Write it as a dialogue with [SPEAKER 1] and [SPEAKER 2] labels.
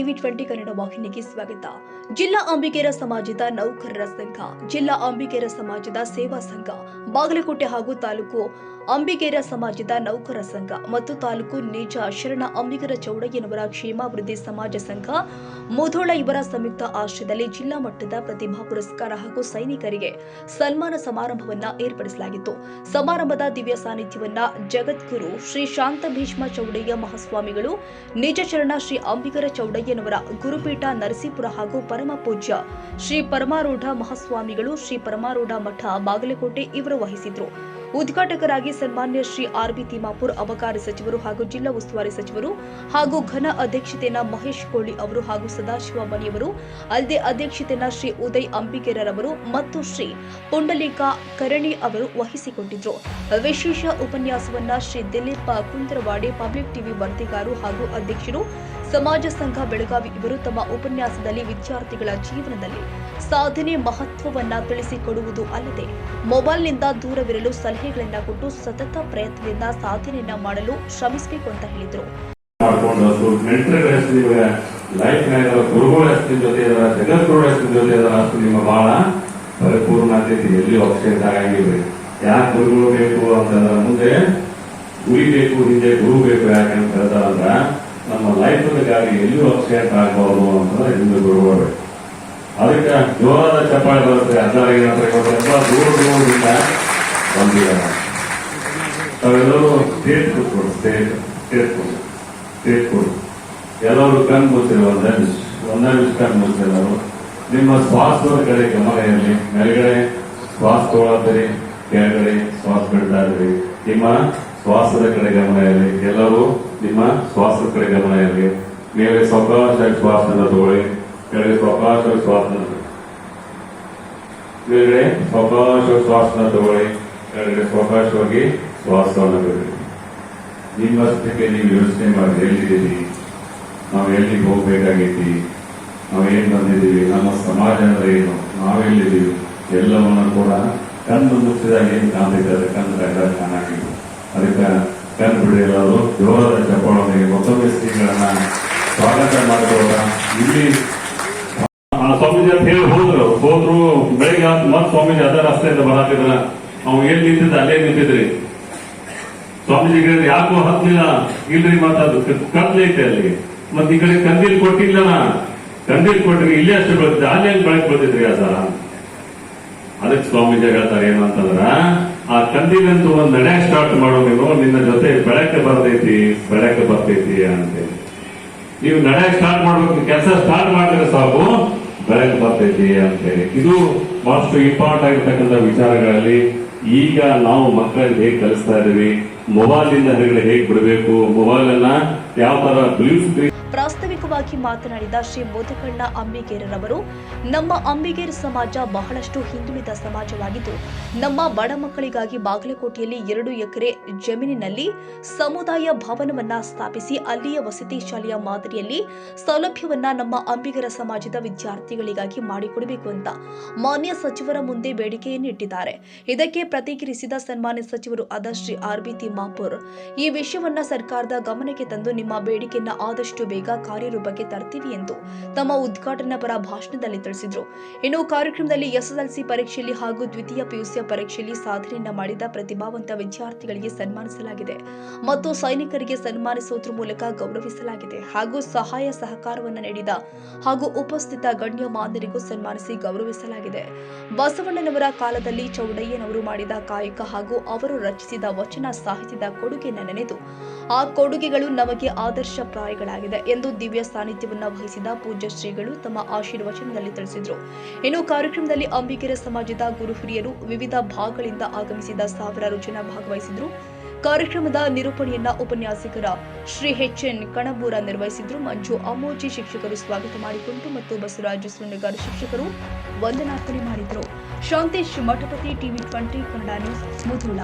[SPEAKER 1] TV 20 Kannada ವಾಹಿನಿಗೆ ಸ್ವಾಗತ. ಜಿಲ್ಲಾ ಅಂಬಿಗೇರ ಸಮಾಜದ ನೌಕರರ ಸಂಘ, ಜಿಲ್ಲಾ ಅಂಬಿಗೇರ ಸಮಾಜದ ಸೇವಾ ಸಂಘ, ಬಾಗಲಕೋಟೆ ಹಾಗೂ ತಾಲೂಕು ಅಂಬಿಗೇರ ಸಮಾಜದ ನೌಕರರ ಸಂಘ ಮತ್ತು ತಾಲೂಕು ನಿಜ ಶರಣ ಅಂಬಿಗರ ಚೌಡಯ್ಯನವರ ಕ್ಷೇಮಾಭಿವೃದ್ಧಿ ಸಮಾಜ ಸಂಘ ಮುಧೋಳ ಇವರ ಸಂಯುಕ್ತ ಆಶ್ರಯದಲ್ಲಿ ಜಿಲ್ಲಾ ಮಟ್ಟದ ಪ್ರತಿಭಾ ಪುರಸ್ಕಾರ ಹಾಗೂ ಸೈನಿಕರಿಗೆ ಸನ್ಮಾನ ಸಮಾರಂಭವನ್ನ ಏರ್ಪಡಿಸಲಾಗಿತ್ತು. ಸಮಾರಂಭದ ದಿವ್ಯ ಸಾನ್ನಿಧ್ಯವನ್ನ ಜಗದ್ಗುರು ಶ್ರೀ ಶಾಂತ ಭೀಷ್ಮ ಚೌಡಯ್ಯ ಮಹಾಸ್ವಾಮಿಗಳು, ನಿಜ ಶರಣ ಶ್ರೀ ಅಂಬಿಗರ ಚೌಡಯ್ಯನವರ ಗುರುಪೀಠ ನರಸೀಪುರ ಹಾಗೂ ಪರಮ ಪೂಜ್ಯ ಶ್ರೀ ಪರಮಾರೂಢ ಮಹಾಸ್ವಾಮಿಗಳು, ಶ್ರೀ ಪರಮಾರೂಢ ಮಠ ಬಾಗಲಕೋಟೆ ಇವರು ವಹಿಸಿದ್ರು. ಉದ್ಘಾಟಕರಾಗಿ ಸನ್ಮಾನ್ಯ ಶ್ರೀ ಆರ್.ಬಿ. ತಿಮ್ಮಾಪುರ್ ಅಬಕಾರಿ ಸಚಿವರು ಹಾಗೂ ಜಿಲ್ಲಾ ಉಸ್ತುವಾರಿ ಸಚಿವರು ಹಾಗೂ ಘನ ಅಧ್ಯಕ್ಷತೆಯನ್ನ ಮಹೇಶ್ ಕೋಳಿ ಅವರು ಹಾಗೂ ಸದಾಶಿವ ಮಣಿಯವರು, ಅಲ್ಲದೆ ಅಧ್ಯಕ್ಷತೆಯನ್ನ ಶ್ರೀ ಉದಯ್ ಅಂಬಿಗೇರರವರು ಮತ್ತು ಶ್ರೀ ಪುಂಡಲೀಕ ಕರಣಿ ಅವರು ವಹಿಸಿಕೊಂಡಿದ್ರು. ವಿಶೇಷ ಉಪನ್ಯಾಸವನ್ನ ಶ್ರೀ ದಿಲೀಪ್ ಕುಂದರವಾಡಿ ಪಬ್ಲಿಕ್ ಟಿವಿ ವರದಿಗಾರರು ಹಾಗೂ ಅಧ್ಯಕ್ಷರು ಸಮಾಜ ಸಂಘ ಬೆಳಗಾವಿ ಇವರು ತಮ್ಮ ಉಪನ್ಯಾಸದಲ್ಲಿ ವಿದ್ಯಾರ್ಥಿಗಳ ಜೀವನದಲ್ಲಿ ಸಾಧನೆ ಮಹತ್ವವನ್ನ ತಿಳಿಸಿಕೊಡುವುದು ಅಲ್ಲದೆ ಮೊಬೈಲ್ನಿಂದ ದೂರವಿರಲು ಸಲಹೆಗಳನ್ನ ಕೊಟ್ಟು ಸತತ ಪ್ರಯತ್ನದಿಂದ ಸಾಧನೆಯನ್ನ ಮಾಡಲು ಶ್ರಮಿಸಬೇಕು ಅಂತ ಹೇಳಿದರು.
[SPEAKER 2] ಯಾಕೆ ಗುರುಗಳು ಬೇಕು ಅಂತಂದ್ರೆ ಮುಂದೆ ಉಳಿಬೇಕು, ಹಿಂದೆ ಗುರು ಬೇಕು. ಯಾಕಂತ ಹೇಳ್ತಾರಂದ್ರ ನಮ್ಮ ಲೈಫ್ ಗಾಗಿ ಎಲ್ಲೂ ಅಪ್ಸೆಟ್ ಆಗಬಹುದು ಅಂತಂದ್ರೆ ಹಿಂದೆ ಗುರುಗಳು. ಅದಕ್ಕೆ ಜೋರಾದ ಚಪ್ಪಾಳೆ ಬರುತ್ತೆ. ದೂರ ದೂರದಿಂದ ಬಂದಿದ್ದಾರೆ. ತಾವೆಲ್ಲರೂ ಸ್ಟೇಟ್ ಕೊಡು ಎಲ್ಲರೂ ಕಣ್ ಮುಚ್ಚಿರು, ಒಂದೇ ನಿಮಿಷ ಕಣ್ ಮುಚ್ಚಿರೋರು. ನಿಮ್ಮ ಶ್ವಾಸದ ಕಡೆ ಗಮನ ಇರಲಿ. ಮೇಲ್ಗಡೆ ಶ್ವಾಸ ತಗೊಳ್ಳತ್ತೀರಿ, ಕೆಳಗಡೆ ಶ್ವಾಸ ಬಿಡ್ತಾ ಇದ್ರಿ. ನಿಮ್ಮ ಶ್ವಾಸದ ಕಡೆ ಗಮನ ಇರಲಿ. ಎಲ್ಲರೂ ನಿಮ್ಮ ಶ್ವಾಸದ ಕಡೆ ಗಮನ ಇರಲಿ. ಮೇಲೆ ಸಾವಕಾಶವಾಗಿ ಶ್ವಾಸನ ತಗೊಳ್ಳಿ, ಕೆಳಗೆ ಸಾವಕಾಶವಾಗಿ ಶ್ವಾಸನ ಮೇಲ್ಗಡೆ ಸಾವಕಾಶವಾಗಿ ಶ್ವಾಸನ ತಗೊಳ್ಳಿ, ಕೆಳಗಡೆ ಸಾವಕಾಶವಾಗಿ ಶ್ವಾಸವನ್ನು ಬಿಡ್ರಿ. ನಿಮ್ಮಷ್ಟಕ್ಕೆ ನೀವು ಯೋಚನೆ ಮಾಡಿ ಎಲ್ಲಿದ್ದೀರಿ, ನಾವು ಎಲ್ಲಿಗೆ ಹೋಗ್ಬೇಕಾಗೈತಿ, ನಾವು ಏನ್ ಬಂದಿದ್ದೀವಿ, ನಮ್ಮ ಸಮಾಜ ಅಂದ್ರೆ ಏನು, ನಾವೆಲ್ಲಿದ್ದೀವಿ ಎಲ್ಲವನ್ನ ಕೂಡ ಕಣ್ಣು ಮುಚ್ಚಿದಾಗ ಏನ್ ಕಾಣ್ತಿದ್ದಾರೆ ಕಣ್ಣು ಚೆನ್ನಾಗಿಲ್ಲ. ಅದಕ್ಕೆ ಕಣ್ಣು ಬಿಡಿ. ಎಲ್ಲರೂ ಜೋರದ ಚಪ್ಪಾಳೊಂದಿಗೆ ಮತ್ತೊಮ್ಮೆ ಶ್ರೀಗಳನ್ನ ಸ್ವಾಗತ ಮಾಡಿದವರ ಇಲ್ಲಿ ಸ್ವಾಮೀಜಿ ಅಂತ ಹೇಳಿ ಹೋದ್ರು. ಬೆಳಿಗ್ಗೆ ಮತ್ ಸ್ವಾಮೀಜಿ ಅದ ರಸ್ತೆಯಿಂದ ಬರತ್ತಿದ್ರ. ಅವ್ನು ಏನ್ ನಿಂತಿದ್ದ ಅಲ್ಲೇ ನಿಂತಿದ್ರಿ. ಸ್ವಾಮೀಜಿಗೆ ಯಾಕೋ ಹತ್ತಲಿಲ್ಲ ಇಲ್ರಿ, ಮಾತಾದು ಕತ್ಲೈತೆ ಅಲ್ಲಿ. ಮತ್ ಈ ಕಡೆ ಕಂದೀಲ್ ಕೊಟ್ಟಿಲ್ಲನ, ಕಂದೀಲ್ ಕೊಟ್ರಿ ಇಲ್ಲೇ ಅಷ್ಟು ಬರ್ತದೆ, ಅಲ್ಲೇ ಬೆಳಕ್ ಬರ್ತಿದ್ರಿ ಆ ಸಲ. ಅದಕ್ಕೆ ಸ್ವಾಮೀಜಿ ಹೇಳ್ತಾರೆ ಏನಂತಂದ್ರ, ಆ ಕಂದಿನಂತೂ ಒಂದ್ ನಡೆ ಸ್ಟಾರ್ಟ್ ಮಾಡೋ, ನೀವು ನಿನ್ನ ಜೊತೆ ಬೆಳಕ್ಕೆ ಬರ್ತೈತಿ ಅಂತೇಳಿ. ನೀವು ನಡೆ ಸ್ಟಾರ್ಟ್ ಮಾಡ್ಬೇಕು, ಕೆಲಸ ಸ್ಟಾರ್ಟ್ ಮಾಡಿದ್ರೆ ಸಾಕು ಬೆಳಕು ಬರ್ತೈತಿ ಅಂತೇಳಿ. ಇದು ಬಹಳಷ್ಟು ಇಂಪಾರ್ಟೆಂಟ್ ಆಗಿರ್ತಕ್ಕಂಥ ವಿಚಾರಗಳಲ್ಲಿ ಈಗ ನಾವು ಮಕ್ಕಳಿಗೆ ಹೇಗೆ ಕಲಿಸ್ತಾ ಇದೀವಿ, ಮೊಬೈಲ್ ಇಂದ ಹೊರಗಡೆ ಹೇಗೆ ಬಿಡಬೇಕು, ಮೊಬೈಲ್ ಅನ್ನ ಯಾವ ತರ ಬ್ಲೂಟೂತ್.
[SPEAKER 1] ಪ್ರಾಸ್ತಾವಿಕವಾಗಿ ಮಾತನಾಡಿದ ಶ್ರೀ ಮುದಕಣ್ಣ ಅಂಬಿಗೇರರವರು, ನಮ್ಮ ಅಂಬಿಗೇರ ಸಮಾಜ ಬಹಳಷ್ಟು ಹಿಂದುಳಿದ ಸಮಾಜವಾಗಿದ್ದು, ನಮ್ಮ ಬಡ ಮಕ್ಕಳಿಗಾಗಿ ಬಾಗಲಕೋಟೆಯಲ್ಲಿ 2 ಎಕರೆ ಜಮೀನಿನಲ್ಲಿ ಸಮುದಾಯ ಭವನವನ್ನ ಸ್ಥಾಪಿಸಿ ಅಲ್ಲಿಯ ವಸತಿ ಶಾಲೆಯ ಮಾದರಿಯಲ್ಲಿ ಸೌಲಭ್ಯವನ್ನ ನಮ್ಮ ಅಂಬಿಗರ ಸಮಾಜದ ವಿದ್ಯಾರ್ಥಿಗಳಿಗಾಗಿ ಮಾಡಿಕೊಡಬೇಕು ಅಂತ ಮಾನ್ಯ ಸಚಿವರ ಮುಂದೆ ಬೇಡಿಕೆಯನ್ನು ಇಟ್ಟಿದ್ದಾರೆ. ಇದಕ್ಕೆ ಪ್ರತಿಕ್ರಿಯಿಸಿದ ಸನ್ಮಾನ್ಯ ಸಚಿವರು ಆದ ಶ್ರೀ ಆರ್.ಬಿ. ತಿಮ್ಮಾಪುರ್, ಈ ವಿಷಯವನ್ನ ಸರ್ಕಾರದ ಗಮನಕ್ಕೆ ತಂದು ನಿಮ್ಮ ಬೇಡಿಕೆಯನ್ನ ಆದಷ್ಟು ಬೇಗ ಕಾರ್ಯರೂಪಕ್ಕೆ ತರ್ತೀವಿ ಎಂದು ತಮ್ಮ ಉದ್ಘಾಟನಾ ಪರ ಭಾಷಣದಲ್ಲಿ ತಿಳಿಸಿದರು. ಇನ್ನು ಕಾರ್ಯಕ್ರಮದಲ್ಲಿ ಎಸ್ಎಸ್ಎಲ್ಸಿ ಪರೀಕ್ಷೆಯಲ್ಲಿ ಹಾಗೂ ದ್ವಿತೀಯ ಪಿಯುಸಿ ಪರೀಕ್ಷೆಯಲ್ಲಿ ಸಾಧನೆಯನ್ನ ಮಾಡಿದ ಪ್ರತಿಭಾವಂತ ವಿದ್ಯಾರ್ಥಿಗಳಿಗೆ ಸನ್ಮಾನಿಸಲಾಗಿದೆ ಮತ್ತು ಸೈನಿಕರಿಗೆ ಸನ್ಮಾನಿಸುವುದರ ಮೂಲಕ ಗೌರವಿಸಲಾಗಿದೆ ಹಾಗೂ ಸಹಾಯ ಸಹಕಾರವನ್ನು ನೀಡಿದ ಹಾಗೂ ಉಪಸ್ಥಿತ ಗಣ್ಯ ಮಾನ್ಯರಿಗೂ ಸನ್ಮಾನಿಸಿ ಗೌರವಿಸಲಾಗಿದೆ. ಬಸವಣ್ಣನವರ ಕಾಲದಲ್ಲಿ ಚೌಡಯ್ಯನವರು ಮಾಡಿದ ಕಾಯಕ ಹಾಗೂ ಅವರು ರಚಿಸಿದ ವಚನ ಸಾಹಿತ್ಯದ ಕೊಡುಗೆಯನ್ನು ನೆನೆದು ಆ ಕೊಡುಗೆಗಳು ನಮಗೆ ಆದರ್ಶಪ್ರಾಯಗಳಾಗಿದೆ ಎಂದು ದಿವ್ಯ ಸಾನ್ನಿಧ್ಯವನ್ನ ವಹಿಸಿದ ಪೂಜ್ಯ ಶ್ರೀಗಳು ತಮ್ಮ ಆಶೀರ್ವಚನದಲ್ಲಿ ತಿಳಿಸಿದರು. ಇನ್ನು ಕಾರ್ಯಕ್ರಮದಲ್ಲಿ ಅಂಬಿಗೇರ ಸಮಾಜದ ಗುರು ಹಿರಿಯರು ವಿವಿಧ ಭಾಗಗಳಿಂದ ಆಗಮಿಸಿದ ಸಾವಿರಾರು ಜನ ಭಾಗವಹಿಸಿದರು. ಕಾರ್ಯಕ್ರಮದ ನಿರೂಪಣೆಯನ್ನ ಉಪನ್ಯಾಸಕರ ಶ್ರೀ ಎಚ್.ಎನ್. ಕಣಬೂರ ನಿರ್ವಹಿಸಿದ್ರು. ಮಂಜು ಅಮ್ಮೋಜಿ ಶಿಕ್ಷಕರು ಸ್ವಾಗತ ಮಾಡಿಕೊಂಡು ಮತ್ತು ಬಸವರಾಜ ಸುಣ್ಣಗಾರ ಶಿಕ್ಷಕರು ವಂದನಾರ್ಪಣೆ ಮಾಡಿದರು. Shantesh Mathapati, TV 20 Kannada news, Mudhol.